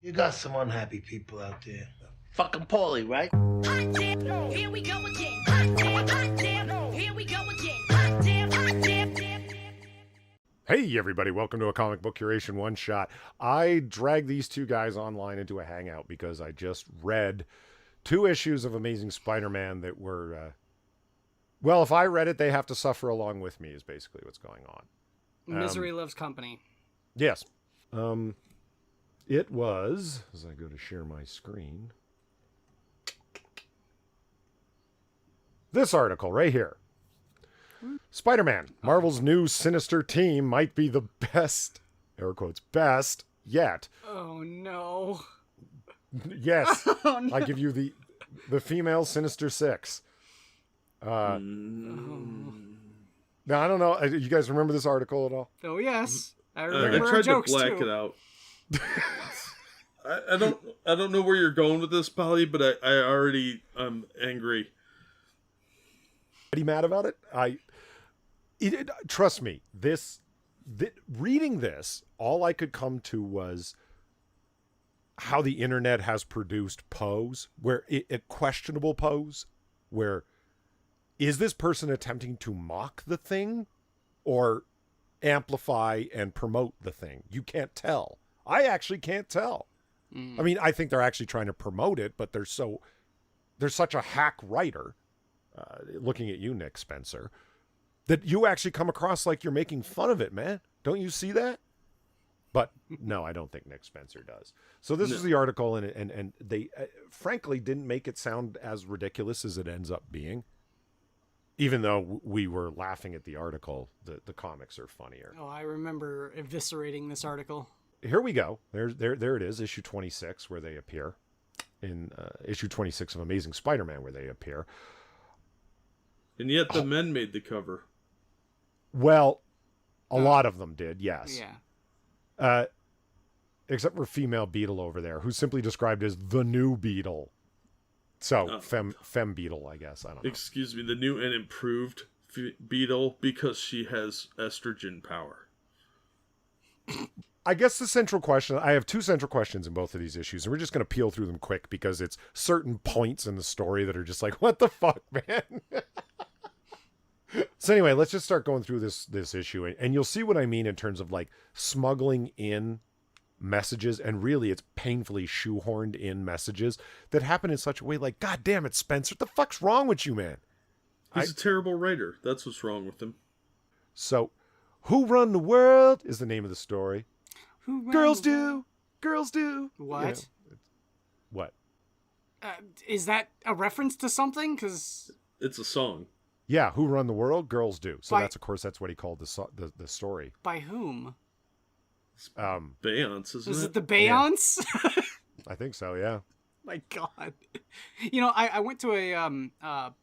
You got some unhappy people out there. Fucking poorly, right? Hot damn, no, here we go again. Hot damn, no, here we go again. Hot damn, damn. Hey everybody, welcome to a comic book curation one shot. I dragged these two guys online into a hangout because I just read 2 issues of Amazing Spider-Man that were, well, if I read it, they have to suffer along with me is basically what's going on. Misery loves company. Yes. It was, as I go to share my screen, this article right here. Spider-Man, Marvel's new sinister team might be the best, air quotes, best yet. Oh, no. Yes. Oh, no. I give you the female Sinister Six. Now, I don't know. You guys remember this article at all? Oh, yes. I I remember our tried to jokes, black too. it out. I don't know where you're going with this, Polly, but I already am angry. Pretty mad about it. Trust me, reading this, all I could come to was how the internet has produced pose, where a questionable pose, where is this person attempting to mock the thing or amplify and promote the thing? You can't tell. I actually can't tell. I mean, I think they're actually trying to promote it, but they're such a hack writer, looking at you, Nick Spencer, that you actually come across like you're making fun of it, man. Don't you see that? But no, I don't think Nick Spencer does. So this is the article, and they frankly didn't make it sound as ridiculous as it ends up being. Even though we were laughing at the article, the comics are funnier. Oh, I remember eviscerating this article. Here we go. There it is, issue 26, where they appear. In issue 26 of Amazing Spider-Man, where they appear. And yet the men made the cover. Well, a lot of them did, yes. Yeah. Except for female Beetle over there, who's simply described as the new Beetle. So, femme Beetle, I guess. I don't know. Excuse me, the new and improved Beetle, because she has estrogen power. I guess the central question, I have 2 central questions in both of these issues, and we're just going to peel through them quick because it's certain points in the story that are just like, what the fuck, man? So anyway, let's just start going through this issue, and you'll see what I mean in terms of like smuggling in messages, and really it's painfully shoehorned in messages that happen in such a way like, God damn it, Spencer, what the fuck's wrong with you, man? He's a terrible writer. That's what's wrong with him. So, Who Run the World is the name of the story. Girls do. Girls do. What? You know, what? Is that a reference to something? Because It's a song. Yeah, Who Run the World? Girls do. So By- that's what he called the story. by whom? Beyonce, isn't Is it? it the Beyonce? I think so, yeah. My God. You know, I went to a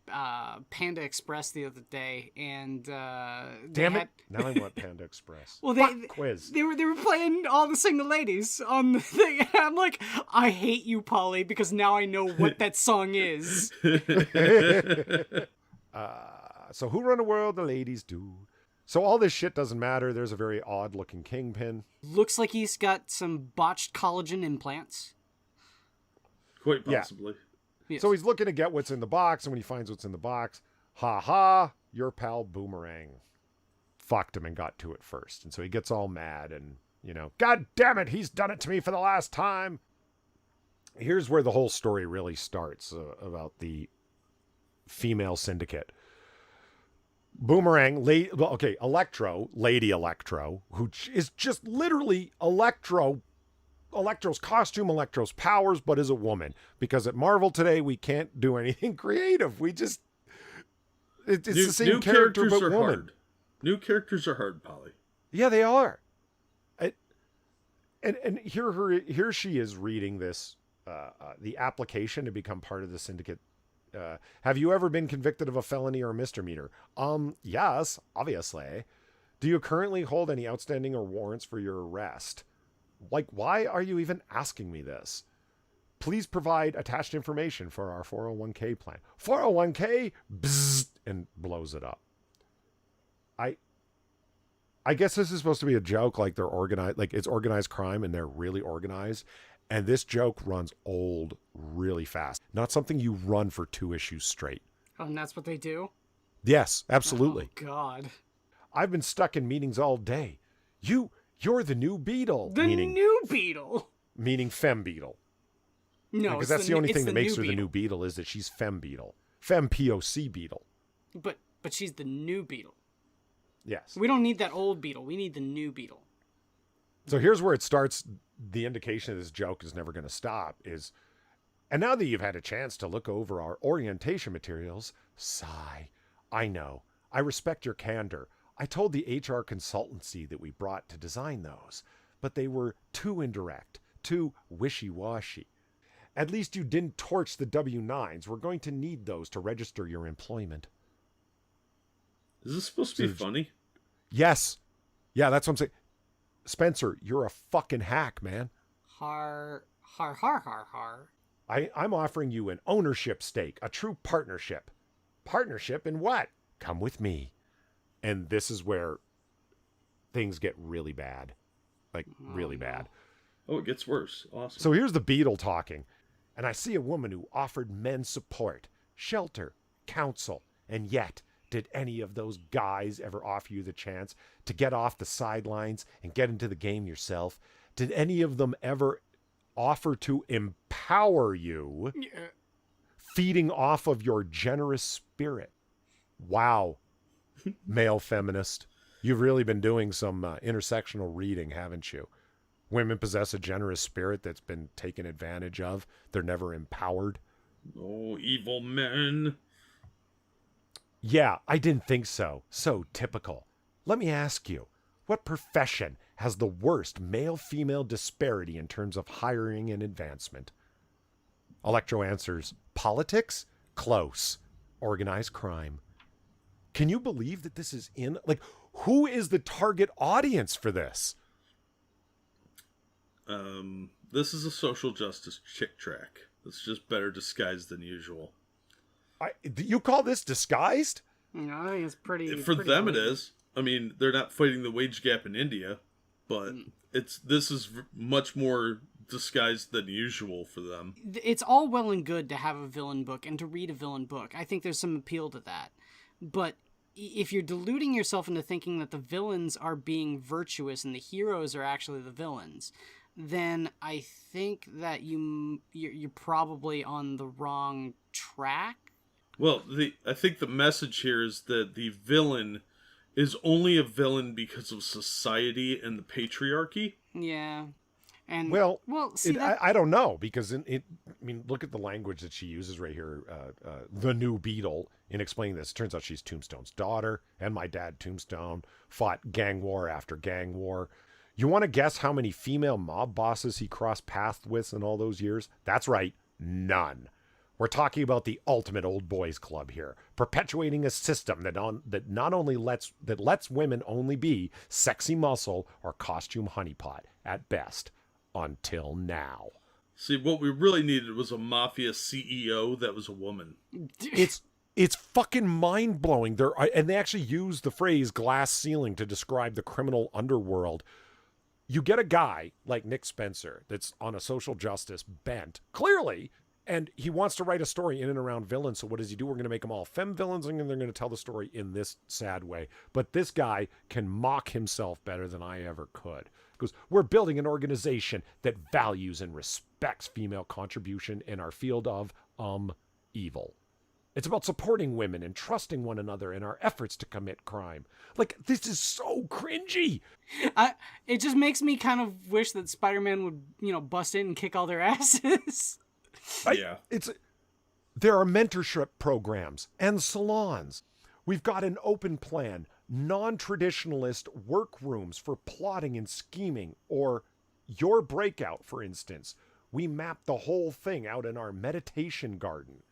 Panda Express the other day, and Damn it! Now I want Panda Express. Well, Quiz. they were playing all the single ladies on the thing, and I'm like, I hate you, Polly, because now I know what that song is. So Who Run the World? The ladies do. So all this shit doesn't matter. There's a very odd-looking Kingpin. Looks like he's got some botched collagen implants. Quite possibly. Yes. So he's looking to get what's in the box, and when he finds what's in the box, ha ha, your pal Boomerang fucked him and got to it first. And so he gets all mad and, God damn it, he's done it to me for the last time. Here's where the whole story really starts about the female Syndicate. Boomerang, Lady Electro, who is just literally Electro's costume, Electro's powers, but is a woman. Because at Marvel today, we can't do anything creative. It's the same character, but woman. Hard. New characters are hard, Polly. Yeah, they are. And here she is reading this, the application to become part of the Syndicate. Have you ever been convicted of a felony or a misdemeanor? Yes, obviously. Do you currently hold any outstanding or warrants for your arrest? Like, why are you even asking me this? Please provide attached information for our 401k plan. 401k? Bzzzt, and blows it up. I guess this is supposed to be a joke, like they're organized, like it's organized crime and they're really organized. And this joke runs old really fast. Not something you run for 2 issues straight. Oh, and that's what they do? Yes, absolutely. Oh, God. I've been stuck in meetings all day. You're the new Beetle. The new Beetle? Meaning Femme Beetle. No, Because that's the only thing that makes her Beetle. the new Beetle is that she's Femme Beetle. Femme POC Beetle. But she's the new Beetle. Yes. We don't need that old Beetle. We need the new Beetle. So here's where it starts. The indication of this joke is never going to stop is, and now that you've had a chance to look over our orientation materials, sigh. I know. I respect your candor. I told the HR consultancy that we brought to design those, but they were too indirect, too wishy-washy. At least you didn't torch the W-9s. We're going to need those to register your employment. Is this supposed to be funny? Yes. Yeah, that's what I'm saying. Spencer, you're a fucking hack, man. Har. I'm offering you an ownership stake, a true partnership. Partnership in what? Come with me. And this is where things get really bad. Like, really bad. Oh, it gets worse. Awesome. So here's the Beetle talking. And I see a woman who offered men support, shelter, counsel, and yet, did any of those guys ever offer you the chance to get off the sidelines and get into the game yourself? Did any of them ever offer to empower you, feeding off of your generous spirit? Wow, male feminist. You've really been doing some intersectional reading, haven't you? Women possess a generous spirit that's been taken advantage of. They're never empowered. Oh, evil men. Yeah, I didn't think so. So typical. Let me ask you, what profession has the worst male-female disparity in terms of hiring and advancement? Electro answers, politics? Close. Organized crime. Can you believe that this is in... Like, who is the target audience for this? This is a social justice chick track. It's just better disguised than usual. You call this disguised? No, I think it's pretty... For pretty them late. it is. I mean, they're not fighting the wage gap in India, but this is much more disguised than usual for them. It's all well and good to have a villain book and to read a villain book. I think there's some appeal to that. But if you're deluding yourself into thinking that the villains are being virtuous and the heroes are actually the villains, then I think that you're probably on the wrong track. Well, I think the message here is that the villain is only a villain because of society and the patriarchy. Yeah. And Well, see, I don't know, because I mean, look at the language that she uses right here. The new Beetle, in explaining this, it turns out she's Tombstone's daughter, and my dad, Tombstone, fought gang war after gang war. You want to guess how many female mob bosses he crossed paths with in all those years? That's right, none. We're talking about the ultimate old boys club here, perpetuating a system that not only lets women only be sexy muscle or costume honeypot at best, until now. See, what we really needed was a mafia CEO that was a woman. It's fucking mind blowing. And they actually use the phrase glass ceiling to describe the criminal underworld. You get a guy like Nick Spencer that's on a social justice bent, clearly. And he wants to write a story in and around villains. So what does he do? We're going to make them all femme villains, and they're going to tell the story in this sad way. But this guy can mock himself better than I ever could. Because we're building an organization that values and respects female contribution in our field of evil. It's about supporting women and trusting one another in our efforts to commit crime. Like, this is so cringy. It just makes me kind of wish that Spider-Man would, bust in and kick all their asses. Yeah. There are mentorship programs and salons. We've got an open plan, non-traditionalist workrooms for plotting and scheming, or your breakout, for instance. We mapped the whole thing out in our meditation garden.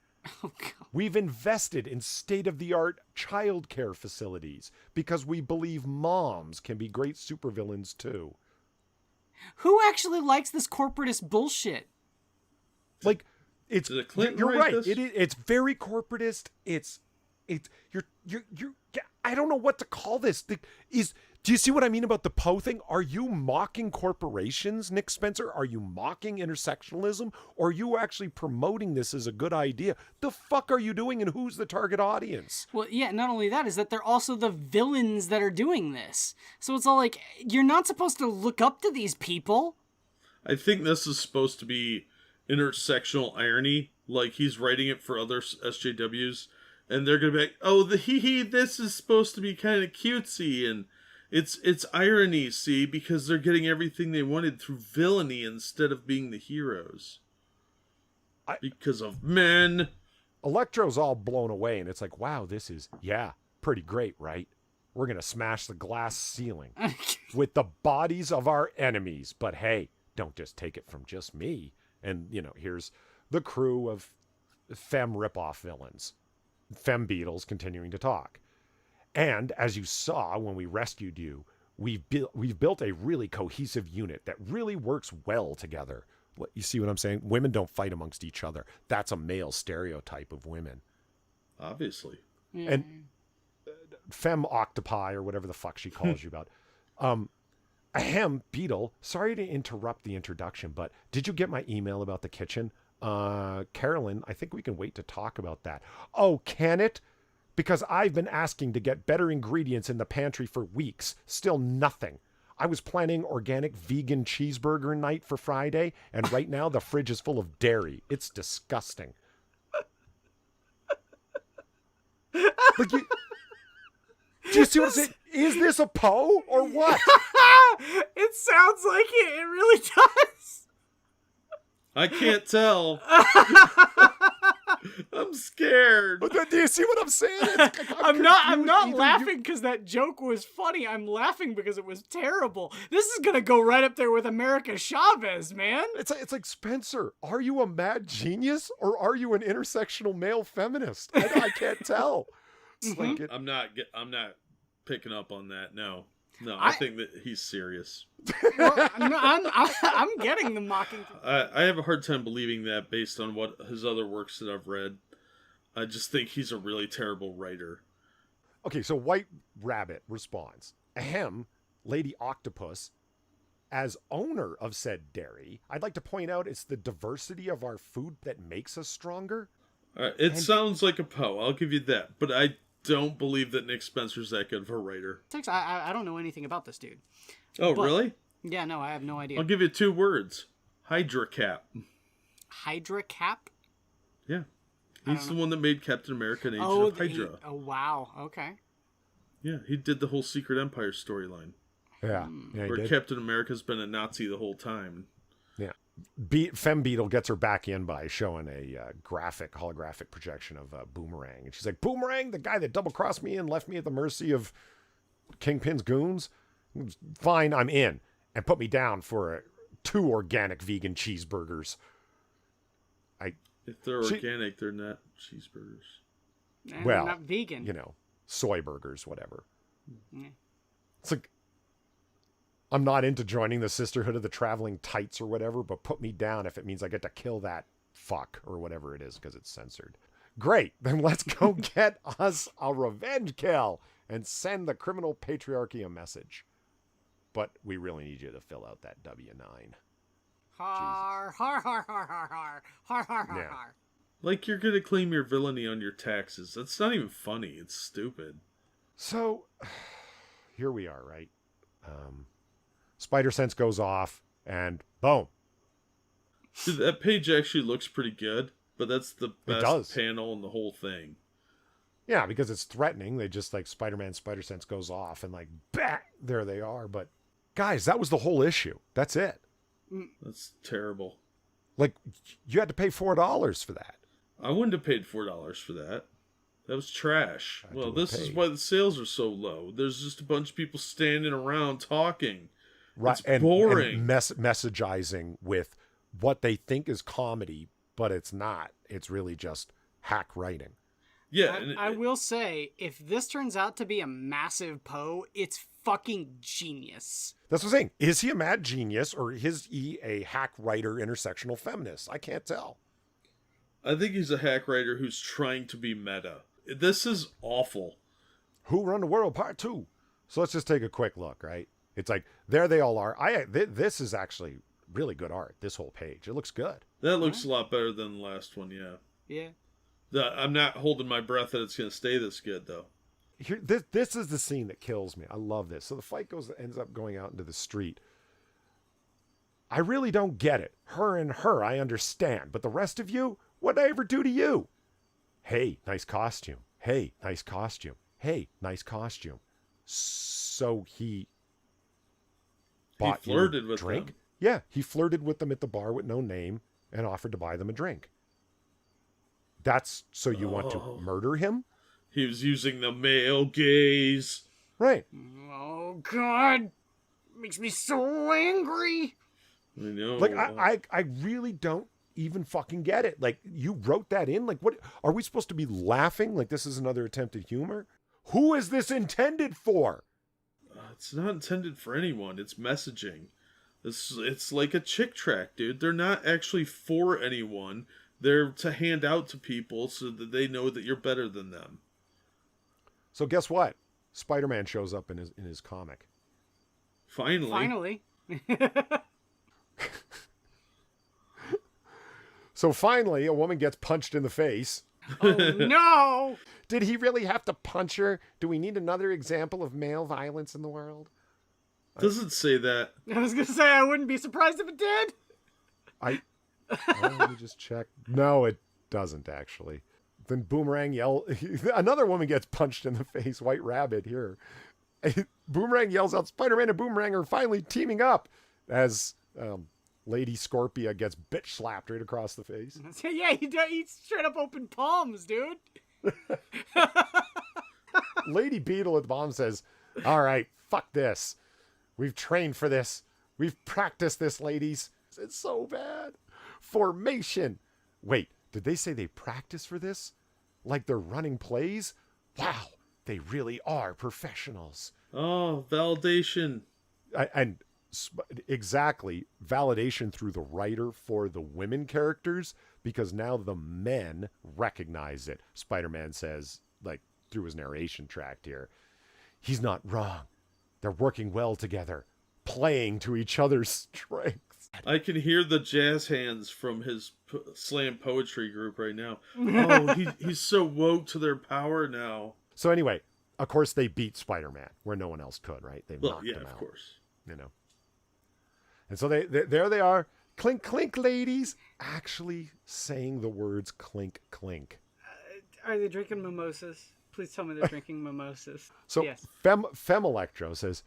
Oh, God. We've invested in state-of-the-art childcare facilities because we believe moms can be great supervillains too. Who actually likes this corporatist bullshit? Like, it's Did Clinton you're write right. this? It's very corporatist. You're I don't know what to call this. Do you see what I mean about the Poe thing? Are you mocking corporations, Nick Spencer? Are you mocking intersectionalism? Or are you actually promoting this as a good idea? The fuck are you doing, and who's the target audience? Well, yeah, not only that, is that they're also the villains that are doing this. So it's all like, you're not supposed to look up to these people. I think this is supposed to be intersectional irony. Like, he's writing it for other SJWs, and they're going to be like, oh, this is supposed to be kind of cutesy, and it's irony, see, because they're getting everything they wanted through villainy instead of being the heroes. Because of men. Electro's all blown away, and it's like, wow, this is, pretty great, right? We're going to smash the glass ceiling with the bodies of our enemies. But hey, don't just take it from just me. And, here's the crew of femme ripoff villains. Femme Beetles continuing to talk. And as you saw when we rescued you, we've built a really cohesive unit that really works well together. You see what I'm saying? Women don't fight amongst each other. That's a male stereotype of women. Obviously. And femme octopi, or whatever the fuck she calls you about. Ahem, Beetle, sorry to interrupt the introduction, but did you get my email about the kitchen? Carolyn, I think we can wait to talk about that. Oh, can it? Because I've been asking to get better ingredients in the pantry for weeks. Still nothing. I was planning organic vegan cheeseburger night for Friday, and right now the fridge is full of dairy. It's disgusting. Like, do you see what I'm saying? Is this a Poe or what? It sounds like it. It really does. I can't tell. I'm scared. Do you see what I'm saying? I'm not laughing because that joke was funny. I'm laughing because it was terrible. This is gonna go right up there with America Chavez, man. It's like, Spencer, are you a mad genius or are you an intersectional male feminist? I can't tell. It's like I'm not picking up on that. No, I think that he's serious. Well, I'm getting the mocking. I have a hard time believing that based on what his other works that I've read. I just think he's a really terrible writer. Okay, so White Rabbit responds, ahem, Lady Octopus, as owner of said dairy, I'd like to point out it's the diversity of our food that makes us stronger. Sounds like a Poe, I'll give you that. But I don't believe that Nick Spencer's that good of a writer. I don't know anything about this dude. Oh, really? Yeah, no, I have no idea. I'll give you 2 words. Hydra Cap. Hydra Cap? Yeah. He's the one that made Captain America an agent of Hydra. Oh, wow. Okay. Yeah, he did the whole Secret Empire storyline. Yeah. Where Captain America's been a Nazi the whole time. Yeah. Femme Beetle gets her back in by showing a holographic projection of Boomerang. And she's like, Boomerang, the guy that double-crossed me and left me at the mercy of Kingpin's goons? Fine, I'm in. And put me down for 2 organic vegan cheeseburgers. If they're organic, they're not cheeseburgers. And well, they're not vegan. Soy burgers, whatever. Mm-hmm. It's like, I'm not into joining the Sisterhood of the Traveling Tights or whatever, but put me down if it means I get to kill that fuck or whatever it is because it's censored. Great, then let's go get us a revenge kill and send the criminal patriarchy a message. But we really need you to fill out that W-9. Har, har, har, har, har, har, har, har, har, Yeah. har. Like you're gonna claim your villainy on your taxes. That's not even funny. It's stupid. So, here we are, right? Spider Sense goes off, and boom. Dude, that page actually looks pretty good, but that's the best does. panel in the whole thing. Yeah, because it's threatening. They just, like, Spider-Man Spider Sense goes off, and, like, bah, there they are. But, guys, that was the whole issue. That's it. That's terrible. Like, you had to pay $4 for that. I wouldn't have paid $4 for that. That was trash. Well, this is why the sales are so low. There's just a bunch of people standing around talking. Right, It's boring. And messagizing with what they think is comedy, but it's not. It's really just hack writing. Yeah. I will say, if this turns out to be a massive Poe, it's fucking genius. That's what I'm saying. Is he a mad genius or is he a hack writer intersectional feminist? I can't tell. I think he's a hack writer who's trying to be meta. This is awful. Who Run the World Part 2. So let's just take a quick look, right? It's like, there they all are. This is actually really good art, this whole page. It looks good. That looks a lot better than the last one, yeah. Yeah. I'm not holding my breath that it's going to stay this good, though. Here, this is the scene that kills me. I love this. So the fight ends up going out into the street. I really don't get it. Her and her, I understand. But the rest of you, what did I ever do to you? Hey, nice costume. Hey, nice costume. Hey, nice costume. So he bought flirted you a with drink? them. Yeah, he flirted with them at the bar with no name and offered to buy them a drink. That's so you want to murder him? He was using the male gaze. Right. Oh, God. Makes me so angry. I know. Like, I really don't even fucking get it. Like, you wrote that in? Like, what? Are we supposed to be laughing? Like, this is another attempt at humor? Who is this intended for? It's not intended for anyone. It's messaging. It's like a chick tract, dude. They're not actually for anyone. They're to hand out to people so that they know that you're better than them. So guess what? Spider-Man shows up in his comic. Finally. So finally, a woman gets punched in the face. Oh, no! Did he really have to punch her? Do we need another example of male violence in the world? Doesn't say that. I was going to say, I wouldn't be surprised if it did. Let me just check. No, it doesn't actually. Then Boomerang another woman gets punched in the face. White Rabbit here. Boomerang yells out, Spider-Man and Boomerang are finally teaming up, as Lady Scorpia gets bitch slapped right across the face. Yeah, he straight up open palms, dude. Lady Beetle at the bottom says, all right, fuck this. We've trained for this. We've practiced this, ladies. It's so bad. Formation. Wait, did they say they practice for this? Like they're running plays? Wow, they really are professionals. Oh, validation. Exactly, validation through the writer for the women characters, because now the men recognize it. Spider-Man says, like, through his narration tract here, he's not wrong. They're working well together, playing to each other's strengths. I can hear the jazz hands from his slam poetry group right now. Oh, he's so woke to their power now. So anyway, of course they beat Spider-Man where no one else could, right? They knocked him out. Of course. You know. And so there they are, clink clink ladies, actually saying the words clink clink. Are they drinking mimosas? Please tell me they're drinking mimosas. So yes. Fem Electro says,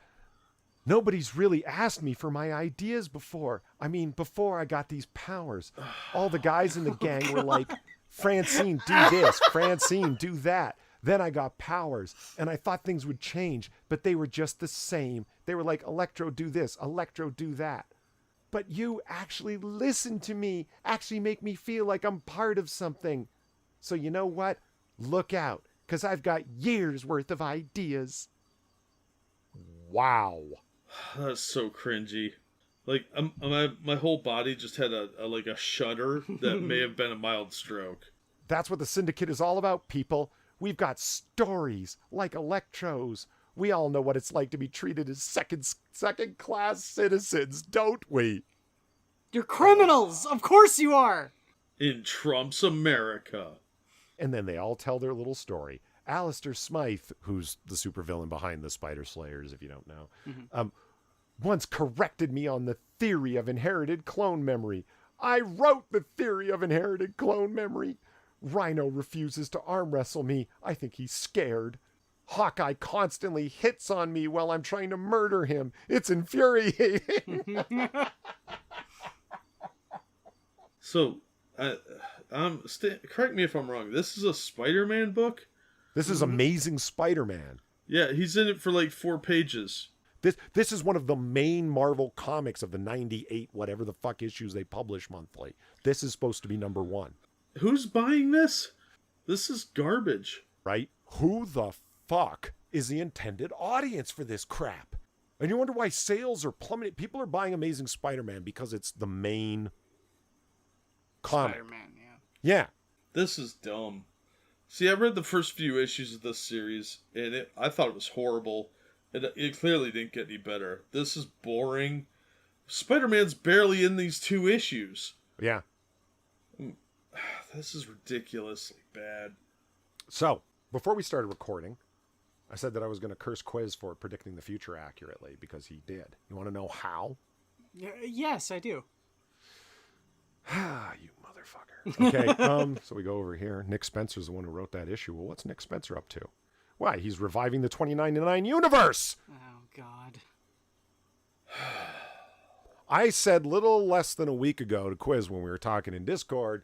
nobody's really asked me for my ideas before. I mean, before I got these powers, all the guys in the gang were like, Francine, do this. Francine, do that. Then I got powers, and I thought things would change, but they were just the same. They were like, Electro, do this. Electro, do that. But you actually listen to me, actually make me feel like I'm part of something. So you know what? Look out, because I've got years worth of ideas. Wow. That's so cringy. Like, my whole body just had a shudder that may have been a mild stroke. That's what the Syndicate is all about, people. We've got stories like Electro's. We all know what it's like to be treated as second-class citizens, don't we? You're criminals! Of course you are! In Trump's America. And then they all tell their little story. Alistair Smythe, who's the supervillain behind the Spider Slayers, if you don't know, once corrected me on the theory of inherited clone memory. I wrote the theory of inherited clone memory. Rhino refuses to arm wrestle me. I think he's scared. Hawkeye constantly hits on me while I'm trying to murder him. It's infuriating. So, correct me if I'm wrong. This is a Spider-Man book? This is Amazing Spider-Man. Yeah, he's in it for like 4 pages. This is one of the main Marvel comics of the 98 whatever the fuck issues they publish monthly. This is supposed to be number 1. Who's buying this? This is garbage. Right? Who the fuck is the intended audience for this crap? And you wonder why sales are plummeting. People are buying Amazing Spider-Man because it's the main comic. Spider-Man, yeah. Yeah. This is dumb. See, I read the first few issues of this series, and I thought it was horrible. It clearly didn't get any better. This is boring. Spider-Man's barely in these 2 issues. Yeah. This is ridiculously bad. So, before we started recording, I said that I was going to curse Quiz for predicting the future accurately, because he did. You want to know how? Yes, I do. You motherfucker. Okay, so we go over here. Nick Spencer's the one who wrote that issue. Well, what's Nick Spencer up to? Why, he's reviving the 2099 universe! Oh, God. I said little less than a week ago to Quiz when we were talking in Discord,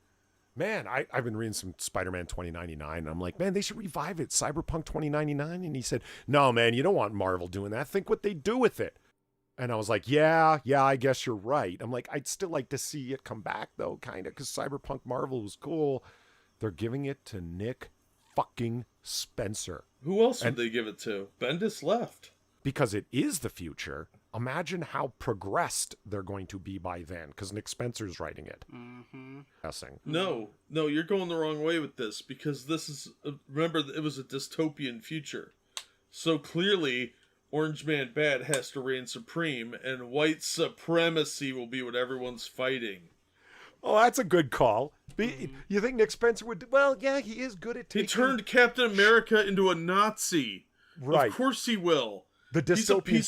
man, I've been reading some Spider-Man 2099, and I'm like, man, they should revive it, Cyberpunk 2099. And he said, no, man, you don't want Marvel doing that. Think what they do with it. And I was like, yeah, I guess you're right. I'm like, I'd still like to see it come back, though, kind of, because Cyberpunk Marvel was cool. They're giving it to Nick fucking Spencer. Who else would they give it to? Bendis left. Because it is the future. Imagine how progressed they're going to be by then, because Nick Spencer's writing it. Guessing. No, you're going the wrong way with this, because this is, remember, it was a dystopian future. So clearly, Orange Man Bad has to reign supreme, and white supremacy will be what everyone's fighting. Oh, that's a good call. You think Nick Spencer would... Well, yeah, he is good at taking... He turned Captain America into a Nazi. Right. Of course he will. The dystopian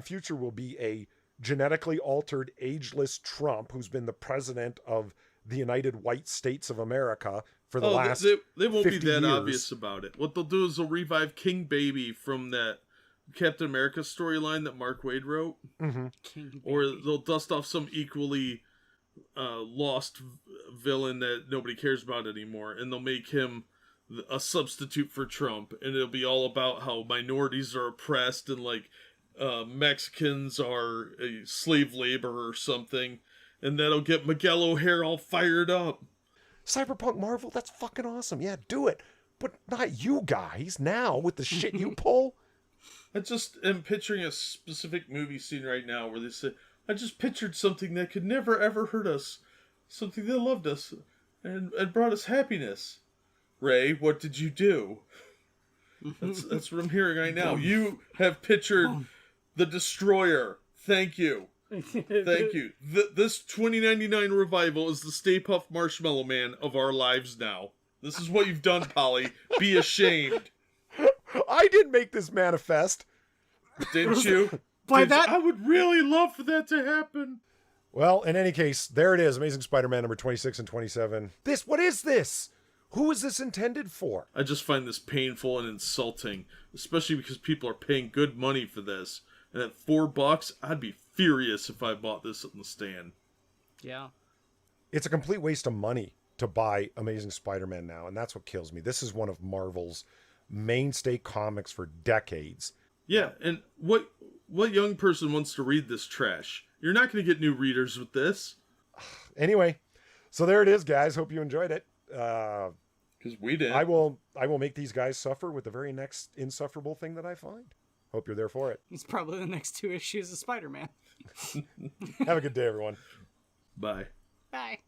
future will be a genetically altered, ageless Trump who's been the president of the United White States of America for the last they won't be 50 that years. obvious about it. What they'll do is they'll revive King Baby from that Captain America storyline that Mark Waid wrote. King Or Baby. they'll dust off some equally lost villain that nobody cares about anymore, and they'll make him a substitute for Trump, and it'll be all about how minorities are oppressed and like Mexicans are a slave labor or something, and that'll get Miguel O'Hare all fired up. Cyberpunk Marvel, that's fucking awesome. Yeah, do it. But not you guys now with the shit you pull. I just am picturing a specific movie scene right now where they say, I just pictured something that could never ever hurt us, something that loved us and brought us happiness. Ray, what did you do? That's what I'm hearing right now. You have pictured the Destroyer. Thank you. Thank you. This 2099 revival is the Stay Puft Marshmallow Man of our lives now. This is what you've done, Polly. Be ashamed. I didn't make this manifest. Didn't you? I would really love for that to happen. Well, in any case, there it is. Amazing Spider-Man number 26 and 27. What is this? Who is this intended for? I just find this painful and insulting, especially because people are paying good money for this. And at $4, I'd be furious if I bought this on the stand. Yeah. It's a complete waste of money to buy Amazing Spider-Man now, and that's what kills me. This is one of Marvel's mainstay comics for decades. Yeah, and what young person wants to read this trash? You're not going to get new readers with this. Anyway, so there it is, guys. Hope you enjoyed it. Because we did. I will make these guys suffer with the very next insufferable thing that I find. Hope you're there for it. It's probably the next 2 issues of Spider-Man. Have a good day, everyone. Bye. Bye.